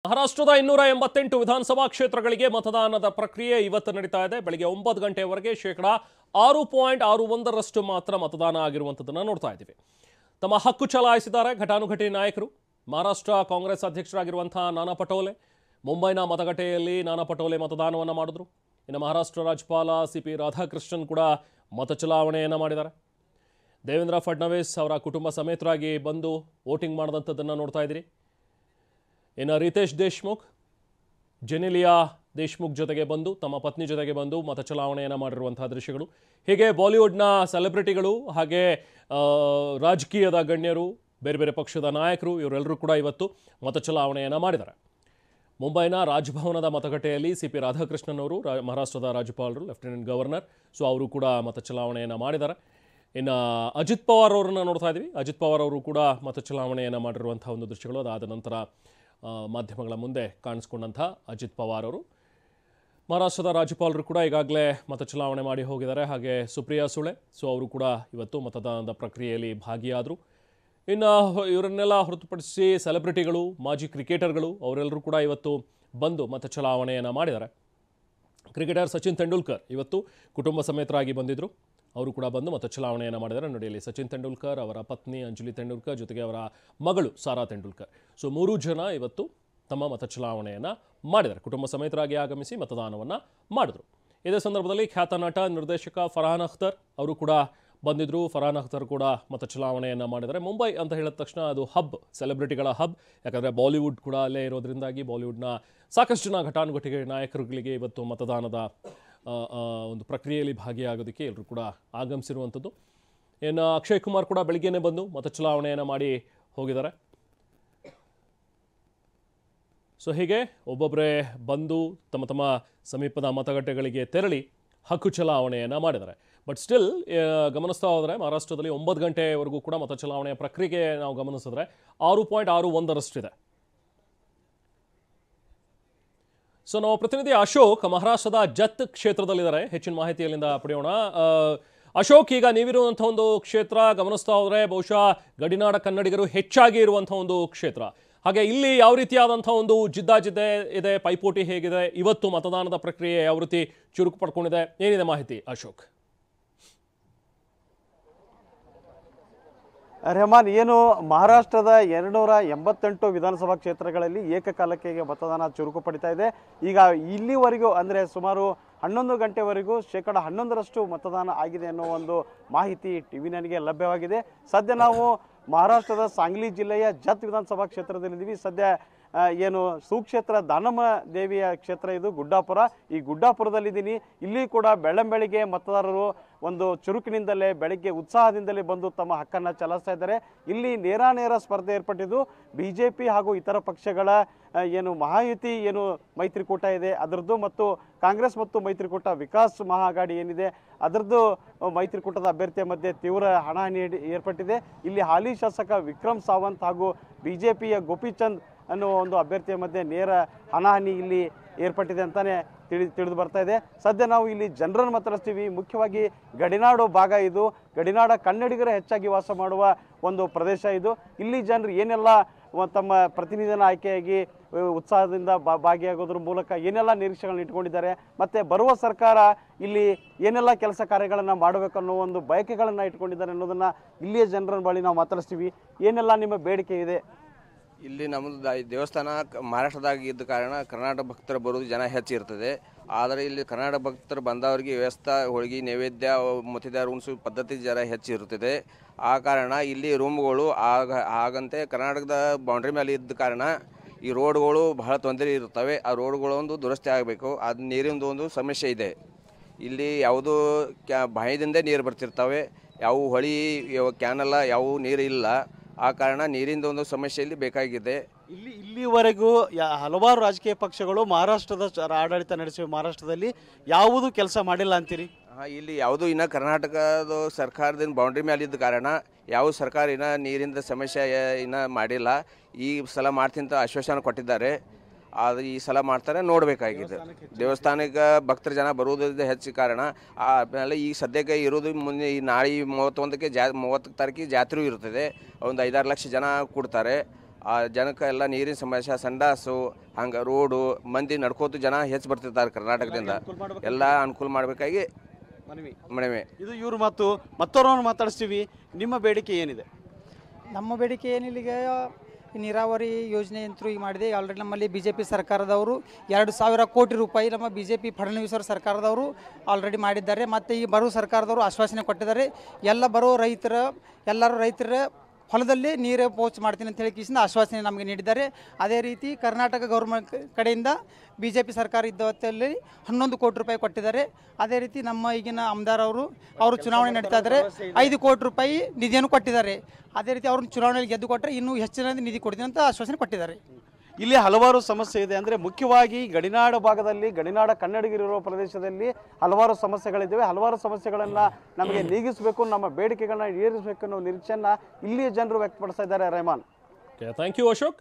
ಮಹಾರಾಷ್ಟ್ರದ 288 ವಿಧಾನಸಭಾ ಕ್ಷೇತ್ರಗಳಿಗೆ ಮತದಾನದ ಪ್ರಕ್ರಿಯೆ ಇವತ್ತು ನಡೀತಾ ಇದೆ. ಬೆಳಗ್ಗೆ 9 ಗಂಟೆವರೆಗೆ ಶೇಕಡಾ 6.61ರಷ್ಟು ಮಾತ್ರ ಮತದಾನ ಆಗಿರುವಂತದನ್ನ ನೋಡ್ತಾ ಇದ್ದೀವಿ. ತಮ್ಮ ಹಕ್ಕು ಚಲಾಯಿಸಿದ್ದಾರೆ ಘಟಾನುಘಟಿ ನಾಯಕರು. ಮಹಾರಾಷ್ಟ್ರ ಕಾಂಗ್ರೆಸ್ ಅಧ್ಯಕ್ಷರಾಗಿರುವಂತಹ ನಾನಾ ಪಟೋಲೆ ಮುಂಬೈನ ಮತಗಟ್ಟೆಯಲ್ಲಿ ನಾನಾ ಪಟೋಲೆ ಮತದಾನವನ್ನು ಮಾಡಿದ್ರು. ಇನ್ನು ಮಹಾರಾಷ್ಟ್ರ ರಾಜ್ಯಪಾಲ ಸಿ.ಪಿ. ರಾಧಾಕೃಷ್ಣನ್ ಕೂಡ ಮತ ಚಲಾವಣೆಯನ್ನು ಮಾಡಿದ್ದಾರೆ. ದೇವೇಂದ್ರ ಫಡ್ನವೀಸ್ ಅವರ ಕುಟುಂಬ ಸಮೇತರಾಗಿ ಬಂದು ವೋಟಿಂಗ್ ಮಾಡಿದಂಥದ್ದನ್ನು ನೋಡ್ತಾ ಇದ್ದೀರಿ. ಇನ್ನು ರಿತೇಶ್ ದೇಶ್ಮುಖ್ ಜೆನೆಲಿಯಾ ದೇಶ್ಮುಖ್ ಜೊತೆಗೆ ಬಂದು ತಮ್ಮ ಪತ್ನಿ ಜೊತೆಗೆ ಬಂದು ಮತ ಚಲಾವಣೆಯನ್ನು ಮಾಡಿರುವಂತಹ ದೃಶ್ಯಗಳು. ಹೀಗೆ ಬಾಲಿವುಡ್ನ ಸೆಲೆಬ್ರಿಟಿಗಳು ಹಾಗೆ ರಾಜಕೀಯದ ಗಣ್ಯರು ಬೇರೆ ಬೇರೆ ಪಕ್ಷದ ನಾಯಕರು ಇವರೆಲ್ಲರೂ ಕೂಡ ಇವತ್ತು ಮತ ಚಲಾವಣೆಯನ್ನು ಮಾಡಿದ್ದಾರೆ. ಮುಂಬೈನ ರಾಜಭವನದ ಮತಗಟ್ಟೆಯಲ್ಲಿ ಸಿ.ಪಿ. ರಾಧಾಕೃಷ್ಣನ್ ಅವರು ಮಹಾರಾಷ್ಟ್ರದ ರಾಜ್ಯಪಾಲರು ಲೆಫ್ಟಿನೆಂಟ್ ಗವರ್ನರ್ ಅವರು ಕೂಡ ಮತ ಚಲಾವಣೆಯನ್ನು ಮಾಡಿದ್ದಾರೆ. ಇನ್ನು ಅಜಿತ್ ಪವಾರ್ ಅವರನ್ನು ನೋಡ್ತಾ ಇದ್ದೀವಿ. ಅಜಿತ್ ಪವಾರ್ ಅವರು ಕೂಡ ಮತ ಚಲಾವಣೆಯನ್ನು ಮಾಡಿರುವಂಥ ಒಂದು ದೃಶ್ಯಗಳು. ಅದಾದ ನಂತರ ಮಾಧ್ಯಮಗಳ ಮುಂದೆ ಕಾಣಿಸ್ಕೊಂಡಂಥ ಅಜಿತ್ ಪವಾರ್ ಅವರು ಮಹಾರಾಷ್ಟ್ರದ ರಾಜ್ಯಪಾಲರು ಕೂಡ ಈಗಾಗಲೇ ಮತ ಚಲಾವಣೆ ಮಾಡಿ ಹೋಗಿದ್ದಾರೆ. ಹಾಗೆ ಸುಪ್ರಿಯಾ ಸುಳೆ ಅವರು ಕೂಡ ಇವತ್ತು ಮತದಾನದ ಪ್ರಕ್ರಿಯೆಯಲ್ಲಿ ಭಾಗಿಯಾದರು. ಇನ್ನು ಇವರನ್ನೆಲ್ಲ ಹೊರತುಪಡಿಸಿ ಸೆಲೆಬ್ರಿಟಿಗಳು ಮಾಜಿ ಕ್ರಿಕೆಟರ್ಗಳು ಅವರೆಲ್ಲರೂ ಕೂಡ ಇವತ್ತು ಬಂದು ಮತ ಚಲಾವಣೆಯನ್ನು ಮಾಡಿದ್ದಾರೆ. ಕ್ರಿಕೆಟರ್ ಸಚಿನ್ ತೆಂಡೂಲ್ಕರ್ ಇವತ್ತು ಕುಟುಂಬ ಸಮೇತರಾಗಿ ಬಂದಿದ್ದರು. ಅವರು ಕೂಡ ಬಂದು ಮತ ಚಲಾವಣೆಯನ್ನು ಮಾಡಿದ್ದಾರೆ. ನೋಡಿಯಲ್ಲಿ ಸಚಿನ್ ತೆಂಡೂಲ್ಕರ್, ಅವರ ಪತ್ನಿ ಅಂಜಲಿ ತೆಂಡೂಲ್ಕರ್ ಜೊತೆಗೆ ಅವರ ಮಗಳು ಸಾರಾ ತೆಂಡೂಲ್ಕರ್. ಮೂರು ಜನ ಇವತ್ತು ತಮ್ಮ ಮತ ಚಲಾವಣೆಯನ್ನು ಮಾಡಿದ್ದಾರೆ. ಕುಟುಂಬ ಸಮೇತರಾಗಿ ಆಗಮಿಸಿ ಮತದಾನವನ್ನು ಮಾಡಿದ್ರು. ಇದೇ ಸಂದರ್ಭದಲ್ಲಿ ಖ್ಯಾತ ನಟ ನಿರ್ದೇಶಕ ಫರ್ಹಾನ್ ಅಖ್ತರ್ ಅವರು ಕೂಡ ಬಂದಿದ್ದರು. ಫರ್ಹಾನ್ ಅಖ್ತರ್ ಕೂಡ ಮತ ಚಲಾವಣೆಯನ್ನು ಮಾಡಿದ್ದಾರೆ. ಮುಂಬೈ ಅಂತ ಹೇಳಿದ ತಕ್ಷಣ ಅದು ಹಬ್, ಸೆಲೆಬ್ರಿಟಿಗಳ ಹಬ್. ಯಾಕಂದರೆ ಬಾಲಿವುಡ್ ಕೂಡ ಅಲ್ಲೇ ಇರೋದ್ರಿಂದಾಗಿ ಬಾಲಿವುಡ್ನ ಸಾಕಷ್ಟು ಜನ ಘಟಾನುಘಟಿ ನಾಯಕರುಗಳಿಗೆ ಇವತ್ತು ಮತದಾನದ ಒಂದು ಪ್ರಕ್ರಿಯೆಯಲ್ಲಿ ಭಾಗಿಯಾಗೋದಕ್ಕೆ ಎಲ್ಲರೂ ಕೂಡ ಆಗಮಿಸಿರುವಂಥದ್ದು. ಇನ್ನು ಅಕ್ಷಯ್ ಕುಮಾರ್ ಕೂಡ ಬೆಳಿಗ್ಗೆನೇ ಬಂದು ಮತ ಚಲಾವಣೆಯನ್ನು ಮಾಡಿ ಹೋಗಿದ್ದಾರೆ. ಹೀಗೆ ಒಬ್ಬೊಬ್ಬರೇ ಬಂದು ತಮ್ಮ ತಮ್ಮ ಸಮೀಪದ ಮತಗಟ್ಟೆಗಳಿಗೆ ತೆರಳಿ ಹಕ್ಕು ಚಲಾವಣೆಯನ್ನು ಮಾಡಿದ್ದಾರೆ. ಬಟ್ ಸ್ಟಿಲ್ ಗಮನಿಸ್ತಾ ಹೋದರೆ ಮಹಾರಾಷ್ಟ್ರದಲ್ಲಿ 9 ಗಂಟೆವರೆಗೂ ಕೂಡ ಮತ ಚಲಾವಣೆಯ ಪ್ರಕ್ರಿಯೆಗೆ ನಾವು ಗಮನಿಸಿದ್ರೆ 6.61ರಷ್ಟಿದೆ. ನಮ್ಮ ಪ್ರತಿನಿಧಿ ಅಶೋಕ್ ಮಹಾರಾಷ್ಟ್ರದ ಜತ್ ಕ್ಷೇತ್ರದಲ್ಲಿದ್ದಾರೆ. ಹೆಚ್ಚಿನ ಮಾಹಿತಿಯಲ್ಲಿಂದ ಪಡೆಯೋಣ. ಅಶೋಕ್, ಈಗ ನೀವಿರುವಂತಹ ಒಂದು ಕ್ಷೇತ್ರ ಗಮನಿಸ್ತಾ ಹೋದರೆ ಬಹುಶಃ ಗಡಿನಾಡ ಕನ್ನಡಿಗರು ಹೆಚ್ಚಾಗಿ ಇರುವಂತಹ ಒಂದು ಕ್ಷೇತ್ರ. ಹಾಗೆ ಇಲ್ಲಿ ಯಾವ ರೀತಿಯಾದಂತಹ ಒಂದು ಜಿದ್ದಾಜಿದ್ದೆ ಇದೆ, ಪೈಪೋಟಿ ಹೇಗಿದೆ, ಇವತ್ತು ಮತದಾನದ ಪ್ರಕ್ರಿಯೆ ಯಾವ ರೀತಿ ಚುರುಕು ಪಡ್ಕೊಂಡಿದೆ, ಏನಿದೆ ಮಾಹಿತಿ ಅಶೋಕ್? ರೆಹಮಾನ್, ಏನು ಮಹಾರಾಷ್ಟ್ರದ 288 ವಿಧಾನಸಭಾ ಕ್ಷೇತ್ರಗಳಲ್ಲಿ ಏಕಕಾಲಕ್ಕೆ ಮತದಾನ ಚುರುಕು ಪಡಿತಾ ಇದೆ. ಈಗ ಇಲ್ಲಿವರೆಗೂ ಅಂದರೆ ಸುಮಾರು 11 ಗಂಟೆವರೆಗೂ ಶೇಕಡಾ 11ರಷ್ಟು ಮತದಾನ ಆಗಿದೆ ಅನ್ನೋ ಒಂದು ಮಾಹಿತಿ ಟಿವಿ ನನಗೆ ಲಭ್ಯವಾಗಿದೆ. ಸದ್ಯ ನಾವು ಮಹಾರಾಷ್ಟ್ರದ ಸಾಂಗ್ಲಿ ಜಿಲ್ಲೆಯ ಜತ್ ವಿಧಾನಸಭಾ ಕ್ಷೇತ್ರದಲ್ಲಿದ್ದೀವಿ. ಸದ್ಯ ಏನು ಸುಕ್ಷೇತ್ರ ದಾನಮ್ಮ ದೇವಿಯ ಕ್ಷೇತ್ರ, ಇದು ಗುಡ್ಡಾಪುರ. ಈ ಗುಡ್ಡಾಪುರದಲ್ಲಿದ್ದೀನಿ. ಇಲ್ಲಿ ಕೂಡ ಬೆಳ್ಳಂಬೆಳಿಗ್ಗೆ ಮತದಾರರು ಒಂದು ಚುರುಕಿನಿಂದಲೇ ಬೆಳಗ್ಗೆ ಉತ್ಸಾಹದಿಂದಲೇ ಬಂದು ತಮ್ಮ ಹಕ್ಕನ್ನು ಚಲಾಯಿಸ್ತಾ ಇದ್ದಾರೆ. ಇಲ್ಲಿ ನೇರ ಸ್ಪರ್ಧೆ ಏರ್ಪಟ್ಟಿದ್ದು BJP ಹಾಗೂ ಇತರ ಪಕ್ಷಗಳ ಏನು ಮಹಾಯುತಿ ಏನು ಮೈತ್ರಿಕೂಟ ಇದೆ ಅದರದ್ದು, ಮತ್ತು ಕಾಂಗ್ರೆಸ್ ಮತ್ತು ಮೈತ್ರಿಕೂಟ ವಿಕಾಸ್ ಮಹಾಗಾಡಿ ಏನಿದೆ ಅದರದ್ದು ಮೈತ್ರಿಕೂಟದ ಅಭ್ಯರ್ಥಿಯ ಮಧ್ಯೆ ತೀವ್ರ ಹಣಾಹಣಿ ಏರ್ಪಟ್ಟಿದೆ. ಇಲ್ಲಿ ಹಾಲಿ ಶಾಸಕ ವಿಕ್ರಮ್ ಸಾವಂತ್ ಹಾಗೂ BJPಯ ಗೋಪಿಚಂದ್ ಅನ್ನುವ ಒಂದು ಅಭ್ಯರ್ಥಿಯ ಮಧ್ಯೆ ನೇರ ಹಣಾಹಣಿ ಇಲ್ಲಿ ಏರ್ಪಟ್ಟಿದೆ ಅಂತಾನೆ ತಿಳಿದು ಬರ್ತಾ ಇದೆ. ಸದ್ಯ ನಾವು ಇಲ್ಲಿ ಜನರನ್ನು ಮಾತಾಡಿಸ್ತೀವಿ. ಮುಖ್ಯವಾಗಿ ಗಡಿನಾಡು ಭಾಗ ಇದು. ಗಡಿನಾಡ ಕನ್ನಡಿಗರೇ ಹೆಚ್ಚಾಗಿ ವಾಸ ಮಾಡುವ ಒಂದು ಪ್ರದೇಶ ಇದು. ಇಲ್ಲಿ ಜನರು ಏನೆಲ್ಲ ತಮ್ಮ ಪ್ರತಿನಿಧಿನ ಆಯ್ಕೆಯಾಗಿ ಉತ್ಸಾಹದಿಂದ ಭಾಗಿಯಾಗೋದ್ರ ಮೂಲಕ ಏನೆಲ್ಲ ನಿರೀಕ್ಷೆಗಳನ್ನ ಇಟ್ಕೊಂಡಿದ್ದಾರೆ, ಮತ್ತು ಬರುವ ಸರ್ಕಾರ ಇಲ್ಲಿ ಏನೆಲ್ಲ ಕೆಲಸ ಕಾರ್ಯಗಳನ್ನು ಮಾಡಬೇಕನ್ನೋ ಒಂದು ಬಯಕೆಗಳನ್ನು ಇಟ್ಕೊಂಡಿದ್ದಾರೆ ಅನ್ನೋದನ್ನು ಇಲ್ಲಿಯ ಜನರ ಬಳಿ ನಾವು ಮಾತಾಡಿಸ್ತೀವಿ. ಏನೆಲ್ಲ ನಿಮ್ಮ ಬೇಡಿಕೆ ಇದೆ? ಇಲ್ಲಿ ನಮ್ಮದು ದೇವಸ್ಥಾನ ಮಹಾರಾಷ್ಟ್ರದಾಗ ಇದ್ದ ಕಾರಣ ಕರ್ನಾಟಕ ಭಕ್ತರು ಬರೋದು ಜನ ಹೆಚ್ಚಿರ್ತದೆ. ಆದರೆ ಇಲ್ಲಿ ಕರ್ನಾಟಕ ಭಕ್ತರು ಬಂದವರಿಗೆ ವ್ಯವಸ್ಥೆ, ಹೋಳಿಗೆ ನೈವೇದ್ಯ, ಮತ್ತಿದಾರ ಉಣಿಸೋ ಪದ್ಧತಿ ಜರ ಹೆಚ್ಚಿರುತ್ತದೆ. ಆ ಕಾರಣ ಇಲ್ಲಿ ರೂಮ್ಗಳು ಹಾಗಂತೆ ಕರ್ನಾಟಕದ ಬೌಂಡ್ರಿ ಮೇಲೆ ಇದ್ದ ಕಾರಣ ಈ ರೋಡ್ಗಳು ಬಹಳ ತೊಂದರೆ ಇರ್ತವೆ. ಆ ರೋಡ್ಗಳೊಂದು ದುರಸ್ತಿ ಆಗಬೇಕು. ಅದು ನೀರಿಂದು ಒಂದು ಸಮಸ್ಯೆ ಇದೆ. ಇಲ್ಲಿ ಯಾವುದು ಬಾಯಿದಿಂದ ನೀರು ಬರ್ತಿರ್ತವೆ, ಯಾವ ಹೊಳಿ ಕ್ಯಾನಲ್ಲ ಯಾವ ನೀರು ಇಲ್ಲ. ಆ ಕಾರಣ ನೀರಿಂದ ಒಂದು ಸಮಸ್ಯೆ ಇಲ್ಲಿ ಬೇಕಾಗಿದೆ. ಇಲ್ಲಿವರೆಗೂ ಹಲವಾರು ರಾಜಕೀಯ ಪಕ್ಷಗಳು ಮಹಾರಾಷ್ಟ್ರದ ಆಡಳಿತ ನಡೆಸುವ ಮಹಾರಾಷ್ಟ್ರದಲ್ಲಿ ಯಾವುದು ಕೆಲಸ ಮಾಡಿಲ್ಲ ಅಂತೀರಿ? ಇಲ್ಲಿ ಯಾವುದು ಇನ್ನು ಕರ್ನಾಟಕದ ಸರ್ಕಾರದಿಂದ ಬೌಂಡ್ರಿ ಮೇಲೆ ಇದ್ದ ಕಾರಣ ಯಾವ ಸರ್ಕಾರ ಇನ್ನು ನೀರಿಂದ ಸಮಸ್ಯೆ ಇನ್ನು ಮಾಡಿಲ್ಲ. ಈ ಸಲ ಮಾಡ್ತಿಂತ ಆಶ್ವಾಸನೆ ಕೊಟ್ಟಿದ್ದಾರೆ. ಆದರೆ ಈ ಸಲ ಮಾಡ್ತಾರೆ, ನೋಡಬೇಕಾಗಿದೆ. ದೇವಸ್ಥಾನಕ್ಕೆ ಭಕ್ತರ ಜನ ಬರುವುದರಿಂದ ಹೆಚ್ಚು ಕಾರಣ. ಆಮೇಲೆ ಈ ಸದ್ಯಕ್ಕೆ ಇರೋದು ಮುಂದೆ ಈ ನಾಳೆ 31ಕ್ಕೆ 30 ತಾರೀಕಿಗೆ ಜಾತ್ರೆ ಇರ್ತದೆ. ಒಂದು 5-6 ಲಕ್ಷ ಜನ ಕೊಡ್ತಾರೆ. ಆ ಜನಕ್ಕೆ ಎಲ್ಲ ನೀರಿನ ಸಮಸ್ಯೆ, ಸಂಡಾಸು, ಹಂಗೆ ರೋಡು, ಮಂದಿ ನಡ್ಕೋತು ಜನ ಹೆಚ್ಚು ಬರ್ತಿರ್ತಾರೆ ಕರ್ನಾಟಕದಿಂದ. ಎಲ್ಲ ಅನುಕೂಲ ಮಾಡಬೇಕಾಗಿ ಮನವಿ. ಇದು ಇವರು ಮತ್ತೊರವನ್ನು ಮಾತಾಡಿಸ್ತೀವಿ. ನಿಮ್ಮ ಬೇಡಿಕೆ ಏನಿದೆ? ನಮ್ಮ ಬೇಡಿಕೆ ಏನಿಲ್ಲ, ಈಗ ನೀರಾವರಿ ಯೋಜನೆ ಅಂತೂ ಈಗ ಮಾಡಿದೆ. ಆಲ್ರೆಡಿ ನಮ್ಮಲ್ಲಿ BJP ಸರ್ಕಾರದವರು 2,000 ಕೋಟಿ ರೂಪಾಯಿ ನಮ್ಮ BJP ಫಡ್ನವೀಸ್ ಅವರ ಸರ್ಕಾರದವರು ಆಲ್ರೆಡಿ ಮಾಡಿದ್ದಾರೆ. ಮತ್ತು ಈ ಬರೋ ಸರ್ಕಾರದವರು ಆಶ್ವಾಸನೆ ಕೊಟ್ಟಿದ್ದಾರೆ. ಎಲ್ಲರೂ ರೈತರ ಹೊಲದಲ್ಲಿ ನೀರು ಪೋಸ್ಟ್ ಮಾಡ್ತೀನಿ ಅಂತ ಹೇಳಿ ಕಿಸಿಂದ ಆಶ್ವಾಸನೆ ನಮಗೆ ನೀಡಿದ್ದಾರೆ. ಅದೇ ರೀತಿ ಕರ್ನಾಟಕ ಗೌರ್ಮೆಂಟ್ ಕಡೆಯಿಂದ BJP ಸರ್ಕಾರ ಇದ್ದ ಹೊತ್ತಲ್ಲಿ 11 ಕೋಟಿ ರೂಪಾಯಿ ಕೊಟ್ಟಿದ್ದಾರೆ. ಅದೇ ರೀತಿ ನಮ್ಮ ಈಗಿನ ಆಮದಾರ್ ಅವರು ಚುನಾವಣೆ ನಡೀತಾ ಇದ್ದಾರೆ, 5 ಕೋಟಿ ರೂಪಾಯಿ ನಿಧಿಯನ್ನು ಕೊಟ್ಟಿದ್ದಾರೆ. ಅದೇ ರೀತಿ ಅವ್ರನ್ನ ಚುನಾವಣೆಯಲ್ಲಿ ಗೆದ್ದು ಕೊಟ್ಟರೆ ಇನ್ನೂ ಹೆಚ್ಚಿನ ನಿಧಿ ಕೊಡ್ತೀನಿ ಅಂತ ಆಶ್ವಾಸನೆ ಕೊಟ್ಟಿದ್ದಾರೆ. ಇಲ್ಲಿ ಹಲವಾರು ಸಮಸ್ಯೆ ಇದೆ. ಅಂದರೆ ಮುಖ್ಯವಾಗಿ ಗಡಿನಾಡ ಭಾಗದಲ್ಲಿ, ಗಡಿನಾಡ ಕನ್ನಡಿಗರಿರುವ ಪ್ರದೇಶದಲ್ಲಿ ಹಲವಾರು ಸಮಸ್ಯೆಗಳಿದ್ದಾವೆ. ಹಲವಾರು ಸಮಸ್ಯೆಗಳನ್ನು ನಮಗೆ ನೀಗಿಸಬೇಕು, ನಮ್ಮ ಬೇಡಿಕೆಗಳನ್ನ ಈಡೇರಿಸಬೇಕು ಅನ್ನೋ ನಿರೀಕ್ಷೆಯನ್ನು ಇಲ್ಲಿಯ ಜನರು ವ್ಯಕ್ತಪಡಿಸ್ತಾ ಇದ್ದಾರೆ. Rehman, thank you Ashok.